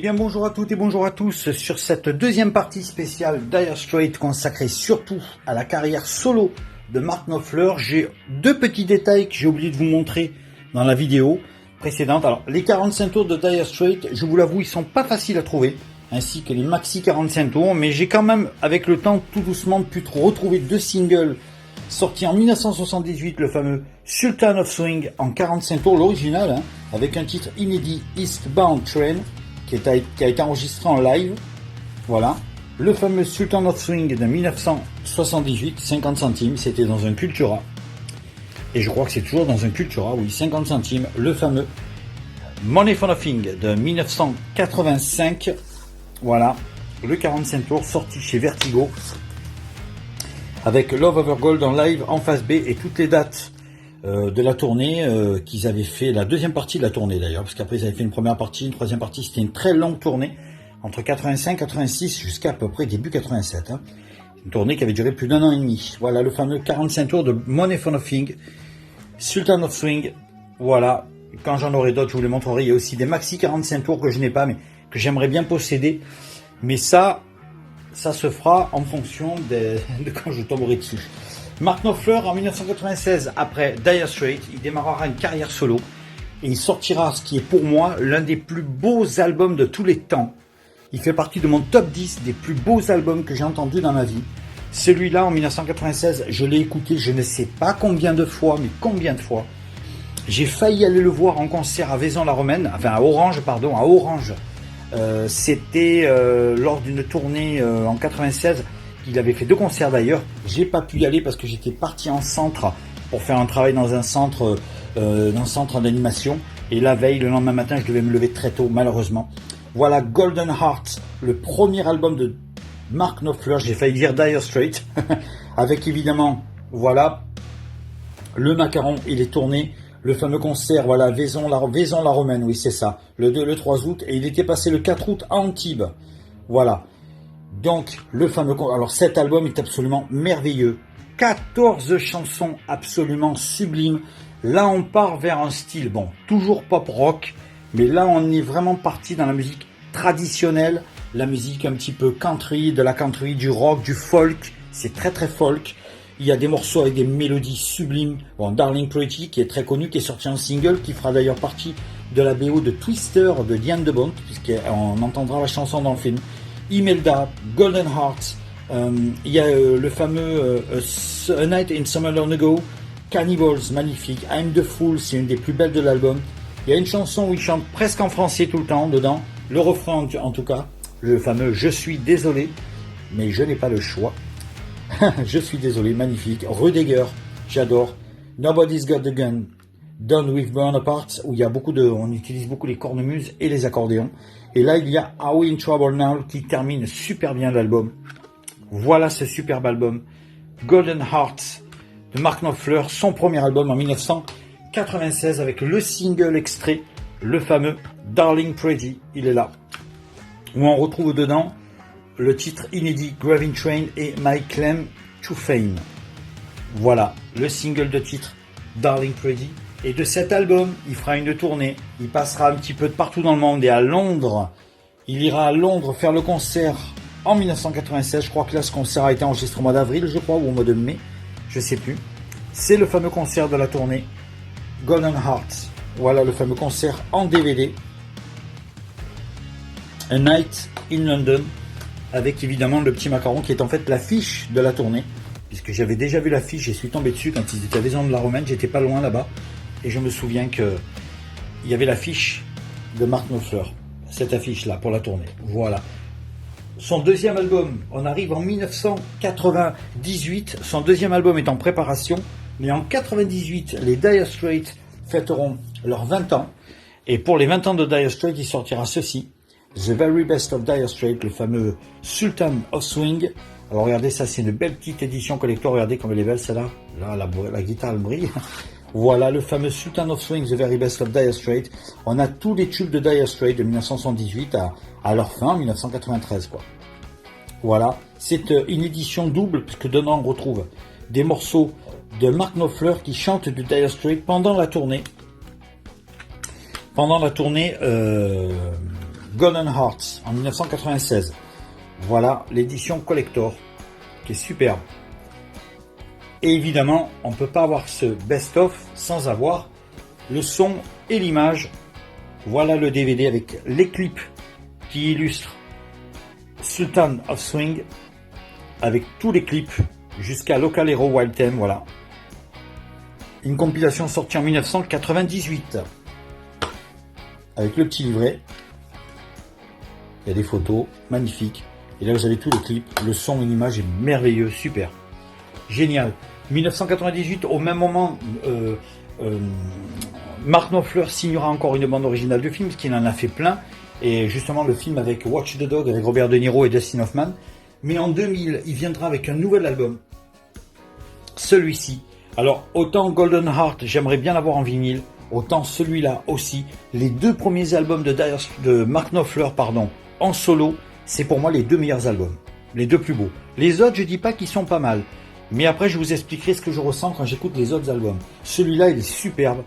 bien bonjour à toutes et bonjour à tous sur cette deuxième partie spéciale Dire Straits consacrée surtout à la carrière solo de Mark Knopfler. J'ai deux petits détails que j'ai oublié de vous montrer dans la vidéo précédente. Alors les 45 tours de Dire Straits, je vous l'avoue, ils sont pas faciles à trouver, ainsi que les maxi 45 tours, mais j'ai quand même avec le temps tout doucement pu retrouver deux singles sortis en 1978, le fameux Sultan of Swing en 45 tours, l'original, avec un titre inédit, Eastbound Train, qui a été enregistré en live. Voilà. Le fameux Sultan of Swing de 1978, 50 centimes, c'était dans un Cultura. Et je crois que c'est toujours dans un Cultura, oui, 50 centimes. Le fameux Money for Nothing de 1985. Voilà. Le 45 tours sorti chez Vertigo. Avec Love Over Gold en live en face B et toutes les dates de la tournée qu'ils avaient fait, la deuxième partie de la tournée d'ailleurs, parce qu'après ils avaient fait une première partie, une troisième partie, c'était une très longue tournée, entre 85, 86 jusqu'à à peu près début 87. Une tournée qui avait duré plus d'un an et demi. Voilà le fameux 45 tours de Money for Nothing, Sultan of Swing. Voilà, quand j'en aurai d'autres, je vous les montrerai. Il y a aussi des maxi 45 tours que je n'ai pas, mais que j'aimerais bien posséder. Mais ça se fera en fonction de quand je tomberai dessus. Mark Knopfler, en 1996, après Dire Straits, il démarrera une carrière solo et il sortira ce qui est pour moi l'un des plus beaux albums de tous les temps. Il fait partie de mon top 10 des plus beaux albums que j'ai entendus dans ma vie. Celui-là, en 1996, je l'ai écouté je ne sais pas combien de fois, mais combien de fois. J'ai failli aller le voir en concert à Vaison-la-Romaine, enfin à Orange. C'était lors d'une tournée en 96. Il avait fait deux concerts d'ailleurs. J'ai pas pu y aller parce que j'étais parti en centre pour faire un travail dans un centre d'animation. Et la veille, le lendemain matin, je devais me lever très tôt, malheureusement. Voilà Golden Heart, le premier album de Mark Knopfler. J'ai failli dire Dire Straits, avec évidemment, voilà, le macaron et les tournées. Le fameux concert, voilà, Vaison-la-Romaine, oui c'est ça, le 3 août, et il était passé le 4 août à Antibes, voilà. Donc, le fameux, alors cet album est absolument merveilleux, 14 chansons absolument sublimes. Là on part vers un style, bon, toujours pop rock, mais là on est vraiment parti dans la musique traditionnelle, la musique un petit peu country, de la country, du rock, du folk, c'est très très folk. Il y a des morceaux avec des mélodies sublimes. Bon, Darling Pretty, qui est très connu, qui est sorti en single, qui fera d'ailleurs partie de la BO de Twister de Diane de Bont, puisqu'on entendra la chanson dans le film. Imelda, Golden Heart, il y a le fameux A Night in Summer Long Ago, Cannibals, magnifique. I'm the Fool, c'est une des plus belles de l'album. Il y a une chanson où il chante presque en français tout le temps dedans, le refrain en tout cas, le fameux Je suis désolé, mais je n'ai pas le choix. Je suis désolé, magnifique. Rudiger, j'adore. Nobody's Got the Gun, Done with Bonaparte, où il y a on utilise beaucoup les cornemuses et les accordéons. Et là, il y a Are We in Trouble Now, qui termine super bien l'album. Voilà ce superbe album. Golden Hearts de Mark Knopfler, son premier album en 1996, avec le single extrait, le fameux Darling Pretty, il est là. Où on retrouve dedans le titre inédit Graving Train et My Claim to Fame. Voilà, le single de titre Darling Pretty. Et de cet album, il fera une tournée. Il passera un petit peu de partout dans le monde et à Londres. Il ira à Londres faire le concert en 1996. Je crois que là, ce concert a été enregistré au mois d'avril, je crois, ou au mois de mai. Je sais plus. C'est le fameux concert de la tournée Golden Hearts. Voilà le fameux concert en DVD. A Night in London. Avec évidemment le petit macaron qui est en fait l'affiche de la tournée, puisque j'avais déjà vu l'affiche, j'y suis tombé dessus quand ils étaient à Vaison-la-Romaine, j'étais pas loin là-bas, et je me souviens qu'il y avait l'affiche de Mark Knopfler, cette affiche-là pour la tournée. Voilà. Son deuxième album, on arrive en 1998, son deuxième album est en préparation, mais en 98, les Dire Straits fêteront leurs 20 ans, et pour les 20 ans de Dire Straits, il sortira ceci. The Very Best of Dire Straits, le fameux Sultan of Swing. Alors regardez, ça c'est une belle petite édition collector, regardez comme elle est belle celle-là. Là, la guitare elle brille. Voilà le fameux Sultan of Swing, The Very Best of Dire Straits. On a tous les tubes de Dire Straits de 1978 à leur fin, 1993 quoi. Voilà, c'est une édition double, puisque dedans on retrouve des morceaux de Mark Knopfler qui chante du Dire Straits pendant la tournée. Golden Hearts en 1996. Voilà l'édition collector qui est superbe. Et évidemment, on ne peut pas avoir ce best-of sans avoir le son et l'image. Voilà le DVD avec les clips qui illustrent Sultan of Swing avec tous les clips jusqu'à Local Hero Wild Theme. Voilà. Une compilation sortie en 1998 avec le petit livret. Il y a des photos magnifiques. Et là, vous avez tous les clips. Le son et l'image est merveilleux, super. Génial. 1998, au même moment, Mark Knopfler signera encore une bande originale de film, parce qu'il en a fait plein. Et justement, le film avec Watch the Dog, avec Robert De Niro et Dustin Hoffman. Mais en 2000, il viendra avec un nouvel album. Celui-ci. Alors, autant Golden Heart, j'aimerais bien l'avoir en vinyle. Autant celui-là aussi. Les deux premiers albums de Mark Knopfler, en solo, c'est pour moi les deux meilleurs albums. Les deux plus beaux. Les autres, je dis pas qu'ils sont pas mal. Mais après, je vous expliquerai ce que je ressens quand j'écoute les autres albums. Celui-là, il est superbe.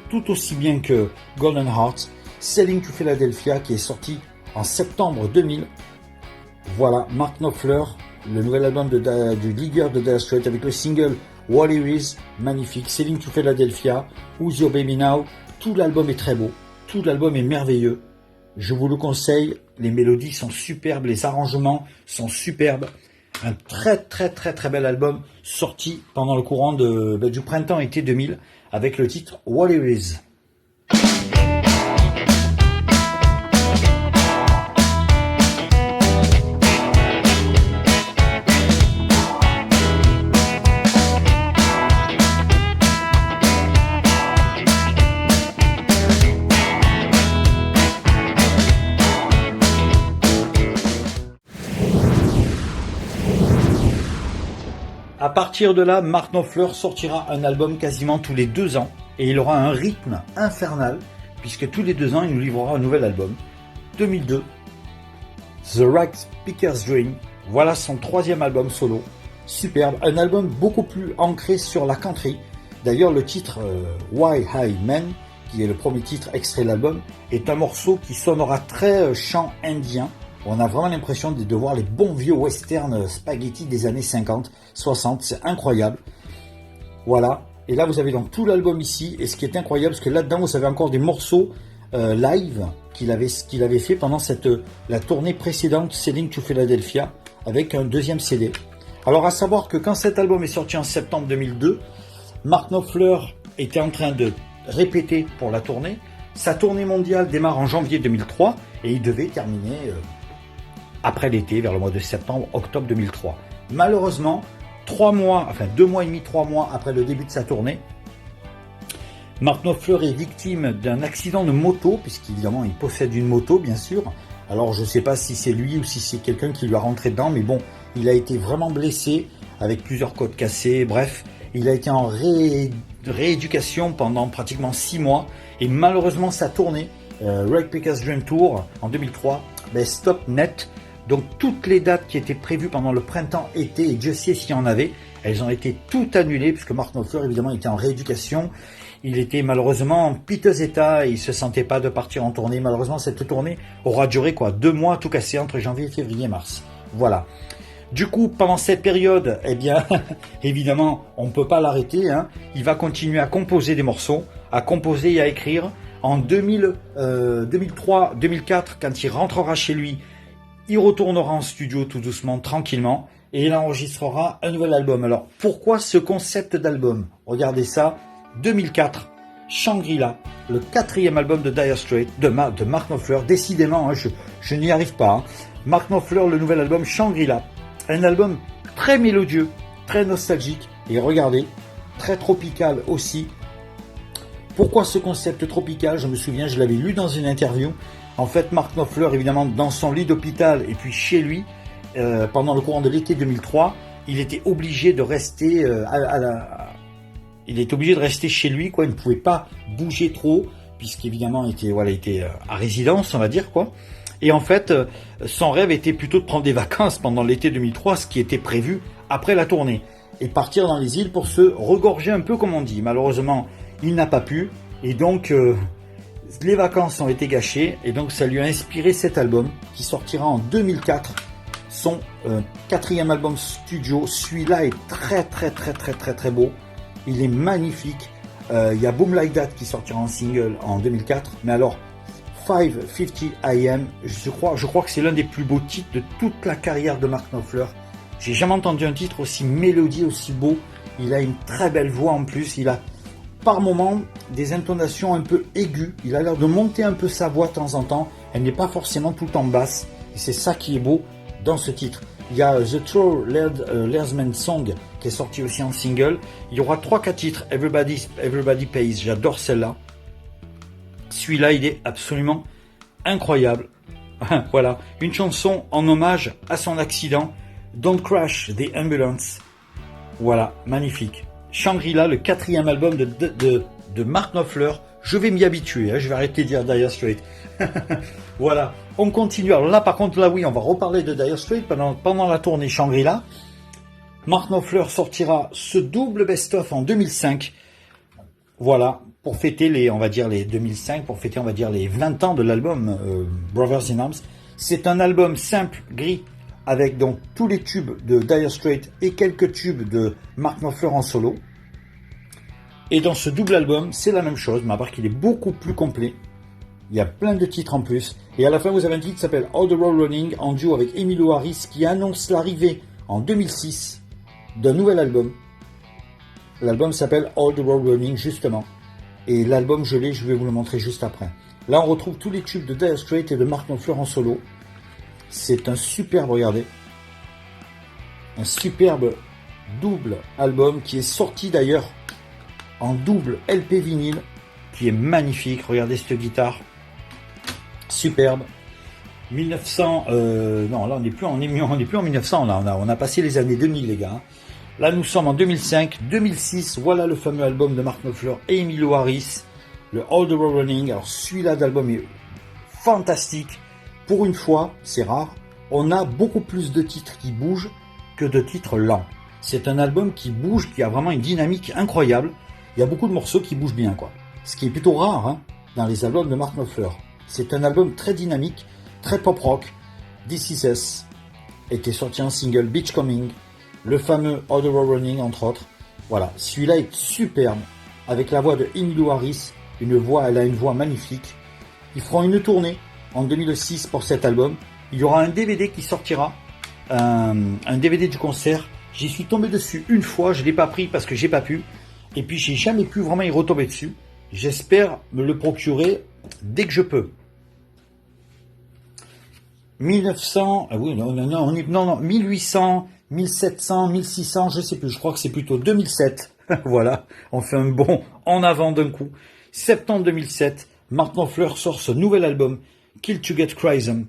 Tout aussi bien que Golden Hearts. Sailing to Philadelphia, qui est sorti en septembre 2000. Voilà, Mark Knopfler, le nouvel album du leader de Dire Straits avec le single What It Is, magnifique. Sailing to Philadelphia, Who's Your Baby Now. Tout l'album est très beau. Tout l'album est merveilleux. Je vous le conseille. Les mélodies sont superbes. Les arrangements sont superbes. Un très bel album sorti pendant le courant du printemps-été 2000 avec le titre What It Is. À partir de là, Mark Knopfler sortira un album quasiment tous les 2 ans et il aura un rythme infernal puisque tous les 2 ans il nous livrera un nouvel album. 2002, The Right Picker's Dream, voilà son 3e album solo, superbe, un album beaucoup plus ancré sur la country. D'ailleurs le titre Why High Men, qui est le premier titre extrait de l'album, est un morceau qui sonnera très chant indien. On a vraiment l'impression de voir les bons vieux westerns spaghetti des années 50, 60, c'est incroyable. Voilà, et là vous avez donc tout l'album ici, et ce qui est incroyable, parce que là-dedans vous avez encore des morceaux live qu'il avait fait pendant la tournée précédente, Sailing to Philadelphia, avec un 2e CD. Alors à savoir que quand cet album est sorti en septembre 2002, Mark Knopfler était en train de répéter pour la tournée. Sa tournée mondiale démarre en janvier 2003, et il devait terminer après l'été, vers le mois de septembre, octobre 2003. Malheureusement, 2 mois et demi, 3 mois après le début de sa tournée, Mark Knopfler est victime d'un accident de moto, puisqu'évidemment il possède une moto, bien sûr. Alors je ne sais pas si c'est lui ou si c'est quelqu'un qui lui a rentré dedans, mais bon, il a été vraiment blessé, avec plusieurs côtes cassées, bref, il a été en rééducation pendant pratiquement 6 mois, et malheureusement sa tournée, Right Picker's Dream Tour, en 2003, stop net. Donc toutes les dates qui étaient prévues pendant le printemps-été, et Dieu sait s'il y en avait, elles ont été toutes annulées, puisque Mark Knopfler évidemment était en rééducation. Il était malheureusement en piteux état, et il se sentait pas de partir en tournée. Malheureusement cette tournée aura duré 2 mois tout cassé entre janvier, février et mars. Voilà. Du coup, pendant cette période, évidemment, on ne peut pas l'arrêter. Il va continuer à composer des morceaux, à composer et à écrire. En 2003, 2004, quand il rentrera chez lui, il retournera en studio tout doucement, tranquillement, et il enregistrera un nouvel album. Alors, pourquoi ce concept d'album? Regardez ça, 2004, Shangri-La, le 4e album de Dire Straits, de Mark Knopfler. Décidément, je n'y arrive pas. Mark Knopfler, le nouvel album Shangri-La. Un album très mélodieux, très nostalgique, et regardez, très tropical aussi. Pourquoi ce concept tropical? Je me souviens, je l'avais lu dans une interview. En fait, Mark Knopfler, évidemment, dans son lit d'hôpital et puis chez lui, pendant le courant de l'été 2003, il était obligé de rester chez lui, quoi. Il ne pouvait pas bouger trop, puisqu'évidemment, il était à résidence, on va dire, quoi. Et en fait, son rêve était plutôt de prendre des vacances pendant l'été 2003, ce qui était prévu après la tournée, et partir dans les îles pour se regorger un peu, comme on dit. Malheureusement, il n'a pas pu, et donc Les vacances ont été gâchées et donc ça lui a inspiré cet album qui sortira en 2004, son quatrième album studio. Celui-là est très beau, il est magnifique. Il y a Boom Like That qui sortira en single en 2004, mais alors 550 AM, je crois que c'est l'un des plus beaux titres de toute la carrière de Mark Knopfler. J'ai jamais entendu un titre aussi mélodieux, aussi beau. Il a une très belle voix en plus, il a par moments des intonations un peu aiguës, il a l'air de monter un peu sa voix de temps en temps, elle n'est pas forcément tout le temps basse, et c'est ça qui est beau dans ce titre. Il y a The True Learsman Song qui est sorti aussi en single, il y aura 3-4 titres, Everybody Pays, j'adore celle-là. Celui-là, il est absolument incroyable. Voilà, une chanson en hommage à son accident, Don't Crash the Ambulance. Voilà, magnifique. Shangri-La, le quatrième album de Mark Knopfler. Je vais m'y habituer, hein, je vais arrêter de dire Dire Straits. Voilà, on continue. Alors là, par contre, là oui, on va reparler de Dire Straits pendant la tournée Shangri-La. Mark Knopfler sortira ce double best-of en 2005. Voilà, pour fêter les 2005, pour fêter, on va dire, les 20 ans de l'album Brothers in Arms. C'est un album simple, gris, avec donc tous les tubes de Dire Straits et quelques tubes de Mark Knopfler en solo. Et dans ce double album, c'est la même chose, mais à part qu'il est beaucoup plus complet. Il y a plein de titres en plus. Et à la fin, vous avez un titre qui s'appelle All the Road Running, en duo avec Emmylou Harris, qui annonce l'arrivée en 2006 d'un nouvel album. L'album s'appelle All the Road Running, justement. Et l'album, je vais vous le montrer juste après. Là, on retrouve tous les tubes de Dire Straits et de Mark Knopfler en solo. C'est un superbe, regardez, un superbe double album qui est sorti d'ailleurs en double LP vinyle, qui est magnifique. Regardez cette guitare, superbe. 1900, non, là on n'est plus en 1900, là on a passé les années 2000 les gars. Là nous sommes en 2005, 2006. Voilà le fameux album de Mark Knopfler et Emmylou Harris, le All the Road Running. Alors celui-là d'album est fantastique. Pour une fois, c'est rare, on a beaucoup plus de titres qui bougent que de titres lents. C'est un album qui bouge, qui a vraiment une dynamique incroyable. Il y a beaucoup de morceaux qui bougent bien, quoi. Ce qui est plutôt rare hein, dans les albums de Mark Knopfler. C'est un album très dynamique, très pop-rock. This Is Us était sorti en single, Beachcombing, le fameux All the Road Running, entre autres. Voilà, celui-là est superbe, avec la voix de Emmylou Harris. Elle a une voix magnifique. Ils feront une tournée en 2006 pour cet album. Il y aura un DVD qui sortira, un DVD du concert. J'y suis tombé dessus une fois, je ne l'ai pas pris parce que j'ai pas pu, et puis j'ai jamais pu vraiment y retomber dessus. J'espère me le procurer dès que je peux. 1900, ah oui, non, 1800, 1700, 1600, je sais plus, je crois que c'est plutôt 2007. Voilà, on fait un bond en avant d'un coup. Septembre 2007, Mark Knopfler sort ce nouvel album, Kill to Get Crazy.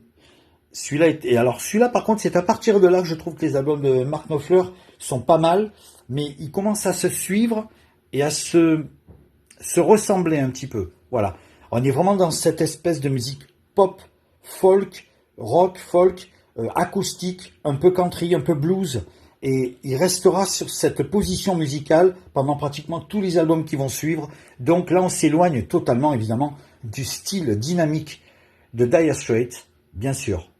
Celui-là, par contre, c'est à partir de là que je trouve que les albums de Mark Knopfler sont pas mal, mais ils commencent à se suivre et à se ressembler un petit peu. Voilà. On est vraiment dans cette espèce de musique pop, folk, rock, folk, acoustique, un peu country, un peu blues, et il restera sur cette position musicale pendant pratiquement tous les albums qui vont suivre. Donc là, on s'éloigne totalement, évidemment, du style dynamique de Dire Straits, bien sûr.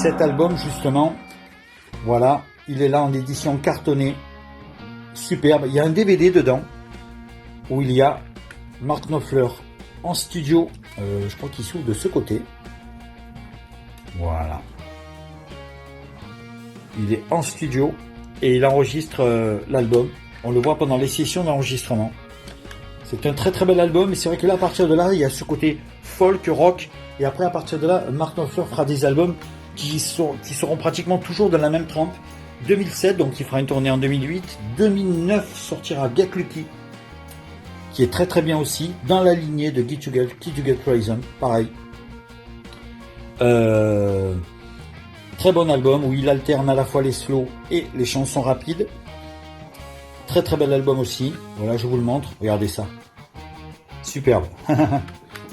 Cet album, justement, voilà, il est là en édition cartonnée, superbe. Il y a un DVD dedans où il y a Mark Knopfler en studio. Je crois qu'il s'ouvre de ce côté. Voilà. Il est en studio et il enregistre l'album. On le voit pendant les sessions d'enregistrement. C'est un très très bel album, et c'est vrai que là, à partir de là, il y a ce côté folk, rock, et après, à partir de là, Mark Knopfler fera des albums qui seront pratiquement toujours dans la même trempe. 2007, donc il fera une tournée en 2008. 2009 sortira Get Lucky, qui est très très bien aussi, dans la lignée de Get to Get Raisin, pareil. Très bon album où il alterne à la fois les slows et les chansons rapides. Très très bel album aussi. Voilà, je vous le montre. Regardez ça. Superbe.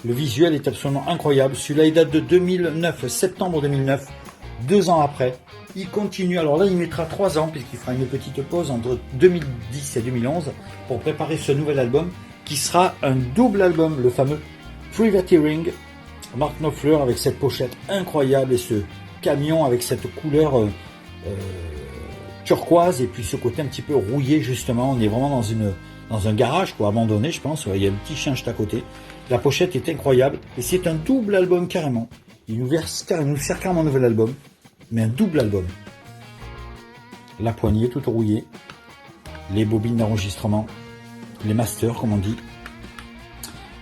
Le visuel est absolument incroyable. Celui-là, il date de 2009, septembre 2009. 2 ans après. Il continue. Alors là, il mettra 3 ans puisqu'il fera une petite pause entre 2010 et 2011 pour préparer ce nouvel album qui sera un double album, le fameux Privateering. Mark Knopfler avec cette pochette incroyable et ce camion avec cette couleur turquoise et puis ce côté un petit peu rouillé justement. On est vraiment dans un garage quoi, abandonné je pense. Il y a un petit chien juste à côté. La pochette est incroyable et c'est un double album carrément. Il nous sert carrément un nouvel album, mais un double album. La poignée toute rouillée, les bobines d'enregistrement, les masters comme on dit.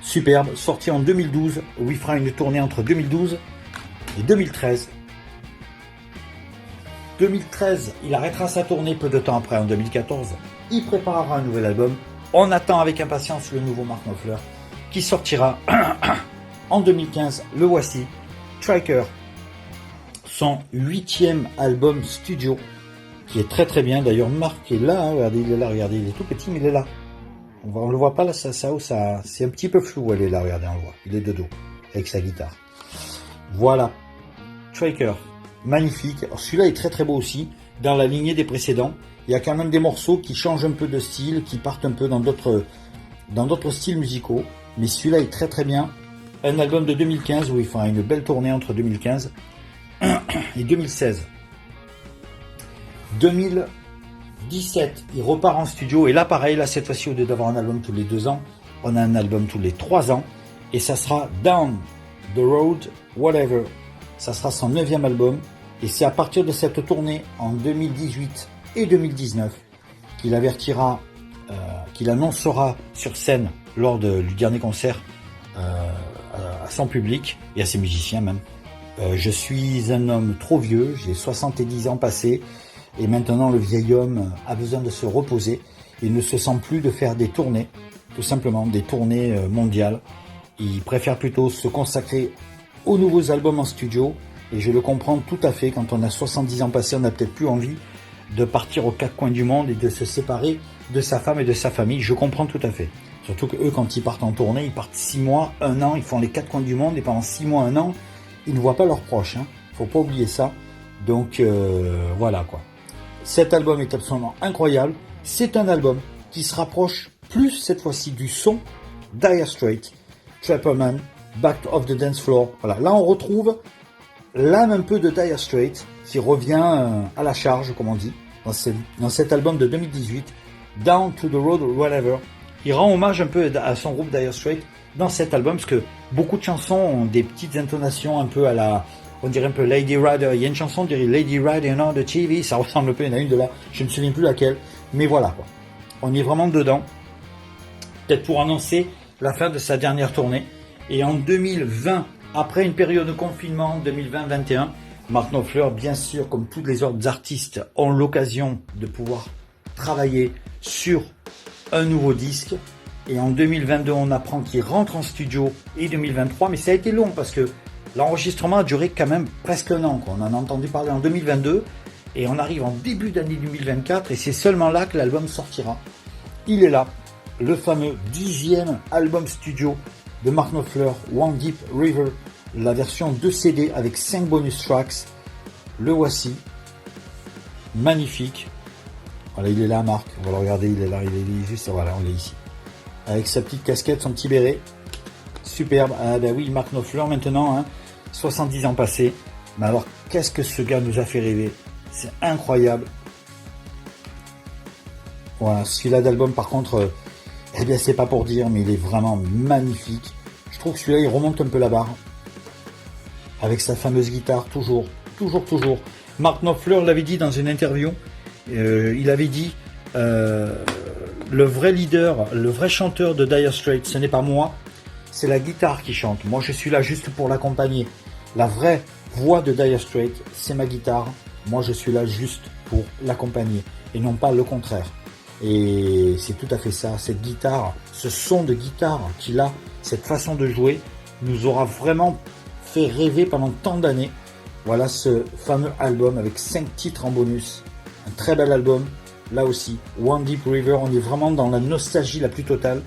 Superbe, sorti en 2012, où il fera une tournée entre 2012 et 2013. 2013, il arrêtera sa tournée peu de temps après, en 2014. Il préparera un nouvel album. On attend avec impatience le nouveau Mark Knopfler, qui sortira en 2015. Le voici, Striker, son 8e album studio, qui est très très bien. D'ailleurs, Mark est là, hein, regardez, il est là, regardez, il est tout petit, mais il est là. On le voit pas là, ça, c'est un petit peu flou, elle est là, regardez, on le voit. Il est de dos, avec sa guitare. Voilà. Striker. Magnifique. Alors, celui-là est très très beau aussi. Dans la lignée des précédents. Il y a quand même des morceaux qui changent un peu de style, qui partent un peu dans d'autres styles musicaux. Mais celui-là est très très bien. Un album de 2015 où il fera une belle tournée entre 2015 et 2016. 2017, il repart en studio et là pareil, là cette fois-ci au lieu d'avoir un album tous les 2 ans, on a un album tous les 3 ans et ça sera Down the Road Whatever. Ça sera son 9e album et c'est à partir de cette tournée en 2018 et 2019 qu'il avertira, qu'il annoncera sur scène lors du dernier concert à son public et à ses musiciens même. Je suis un homme trop vieux, j'ai 70 ans passés. Et maintenant, le vieil homme a besoin de se reposer. Il ne se sent plus de faire des tournées, tout simplement, des tournées mondiales. Il préfère plutôt se consacrer aux nouveaux albums en studio. Et je le comprends tout à fait. Quand on a 70 ans passés, on n'a peut-être plus envie de partir aux 4 coins du monde et de se séparer de sa femme et de sa famille. Je comprends tout à fait. Surtout que eux, quand ils partent en tournée, ils partent 6 mois, 1 an, ils font les 4 coins du monde. Et pendant 6 mois, 1 an, ils ne voient pas leurs proches. Hein. Faut pas oublier ça. Donc, voilà quoi. Cet album est absolument incroyable. C'est un album qui se rapproche plus cette fois-ci du son Dire Straits, Trapper Man, Back of the Dance Floor. Voilà, là on retrouve l'âme un peu de Dire Straits qui revient à la charge, comme on dit, dans cet album de 2018, Down to the Road Whatever. Il rend hommage un peu à son groupe Dire Straits dans cet album parce que beaucoup de chansons ont des petites intonations un peu à la... On dirait un peu Lady Rider. Il y a une chanson, on dirait Lady Rider on the TV. Ça ressemble un peu, il y en a une de là. Je ne me souviens plus laquelle. Mais voilà, quoi. On est vraiment dedans. Peut-être pour annoncer la fin de sa dernière tournée. Et en 2020, après une période de confinement, 2020-21, Mark Knopfler, bien sûr, comme tous les autres artistes, ont l'occasion de pouvoir travailler sur un nouveau disque. Et en 2022, on apprend qu'il rentre en studio. Et 2023, mais ça a été long parce que l'enregistrement a duré quand même presque 1 an. Quoi. On en a entendu parler en 2022 et on arrive en début d'année 2024 et c'est seulement là que l'album sortira. Il est là, le fameux 10e album studio de Mark Knopfler, One Deep River, la version 2 CD avec 5 bonus tracks. Le voici, magnifique. Voilà, il est là, Mark. On va le regarder, il est là, il est juste, voilà, on est ici. Avec sa petite casquette, son petit béret. Superbe. Ah ben oui, Mark Knopfler maintenant, hein. 70 ans passés. Mais alors, qu'est-ce que ce gars nous a fait rêver? C'est incroyable. Voilà, celui-là d'album, par contre, eh bien, c'est pas pour dire, mais il est vraiment magnifique. Je trouve que celui-là, il remonte un peu la barre. Avec sa fameuse guitare, toujours. Mark Knopfler l'avait dit dans une interview. Il avait dit, le vrai leader, le vrai chanteur de Dire Straits, ce n'est pas moi, c'est la guitare qui chante. Moi, je suis là juste pour l'accompagner. La vraie voix de Dire Straits, c'est ma guitare. Moi, je suis là juste pour l'accompagner et non pas le contraire. Et c'est tout à fait ça, cette guitare, ce son de guitare qu'il a, cette façon de jouer, nous aura vraiment fait rêver pendant tant d'années. Voilà ce fameux album avec 5 titres en bonus. Un très bel album, là aussi. One Deep River, on est vraiment dans la nostalgie la plus totale.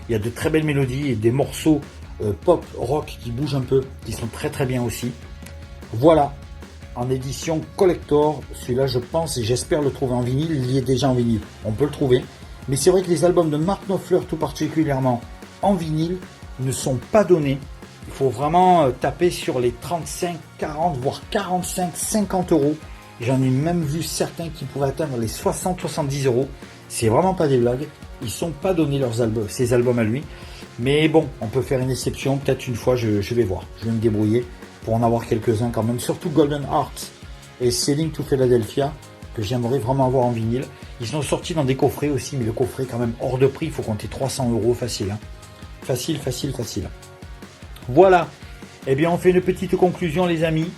Il y a de très belles mélodies et des morceaux pop, rock qui bougent un peu, qui sont très très bien aussi. Voilà, en édition collector, celui-là je pense et j'espère le trouver en vinyle, il y est déjà en vinyle, on peut le trouver. Mais c'est vrai que les albums de Mark Knopfler tout particulièrement en vinyle ne sont pas donnés. Il faut vraiment taper sur les 35, 40, voire 45, 50 euros. J'en ai même vu certains qui pouvaient atteindre les 60, 70 euros. C'est vraiment pas des blagues. Ils sont pas donnés leurs albums, ces albums à lui. Mais bon, on peut faire une exception. Peut-être une fois, je vais voir. Je vais me débrouiller pour en avoir quelques-uns quand même. Surtout Golden Hearts et Sailing to Philadelphia, que j'aimerais vraiment avoir en vinyle. Ils sont sortis dans des coffrets aussi, mais le coffret quand même hors de prix. Il faut compter 300 euros facile. Hein. Facile, facile, facile. Voilà. Eh bien, on fait une petite conclusion, les amis.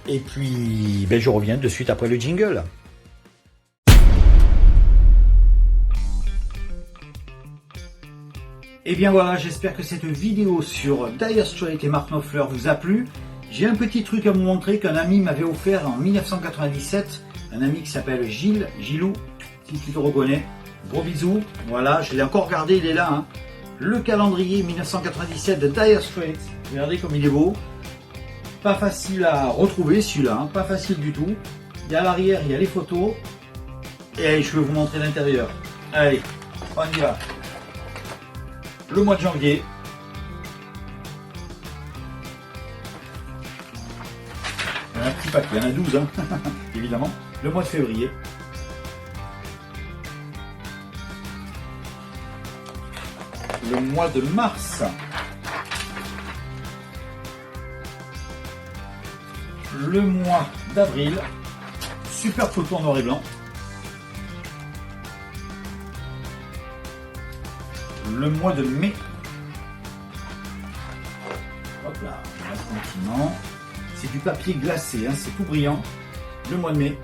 Et puis, je reviens de suite après le jingle. Et bien voilà, j'espère que cette vidéo sur Dire Straits et Mark Knopfler vous a plu. J'ai un petit truc à vous montrer qu'un ami m'avait offert en 1997. Un ami qui s'appelle Gilou, si tu te reconnais. Gros bisous. Voilà, je l'ai encore regardé, il est là. Hein. Le calendrier 1997 de Dire Straits. Regardez comme il est beau. Pas facile à retrouver celui-là, hein. Pas facile du tout. Et à l'arrière, il y a les photos. Et je vais vous montrer l'intérieur. Allez, on y va. Le mois de janvier. Il y a un petit paquet, il y en a 12, hein. Évidemment. Le mois de février. Le mois de mars. Le mois d'avril. Super photo en noir et blanc. Le mois de mai. Hop là, on reste tranquillement. C'est du papier glacé, hein, c'est tout brillant. Le mois de mai.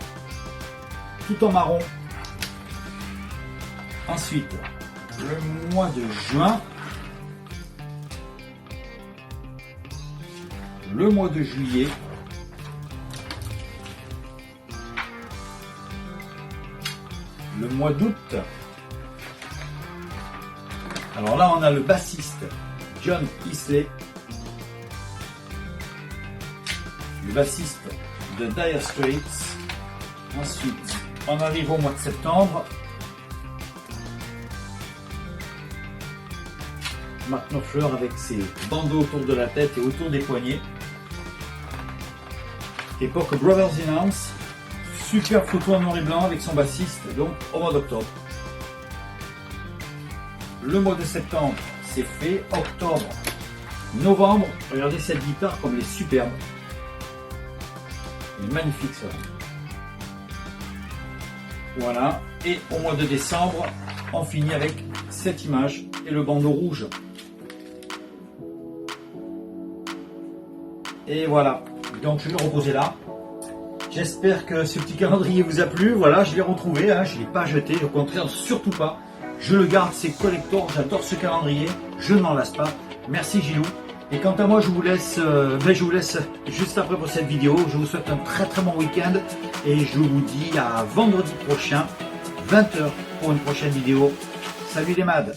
Tout en marron. Ensuite, le mois de juin. Le mois de juillet. Le mois d'août. Alors là, on a le bassiste John Isley, le bassiste de Dire Straits. Ensuite, on arrive au mois de septembre. Mark Knopfler avec ses bandeaux autour de la tête et autour des poignets. Époque Brothers in Arms. Super photo en noir et blanc avec son bassiste, donc au mois d'octobre. Le mois de septembre, c'est fait. Octobre, novembre. Regardez cette guitare comme elle est superbe. Elle est magnifique ça. Voilà. Et au mois de décembre, on finit avec cette image et le bandeau rouge. Et voilà. Donc je vais le reposer là. J'espère que ce petit calendrier vous a plu. Voilà, je l'ai retrouvé. Hein, je ne l'ai pas jeté. Au contraire, surtout pas. Je le garde, c'est collector, j'adore ce calendrier, je ne m'en lasse pas. Merci Gilou. Et quant à moi, je vous laisse juste après pour cette vidéo. Je vous souhaite un très très bon week-end et je vous dis à vendredi prochain, 20 h pour une prochaine vidéo. Salut les mads.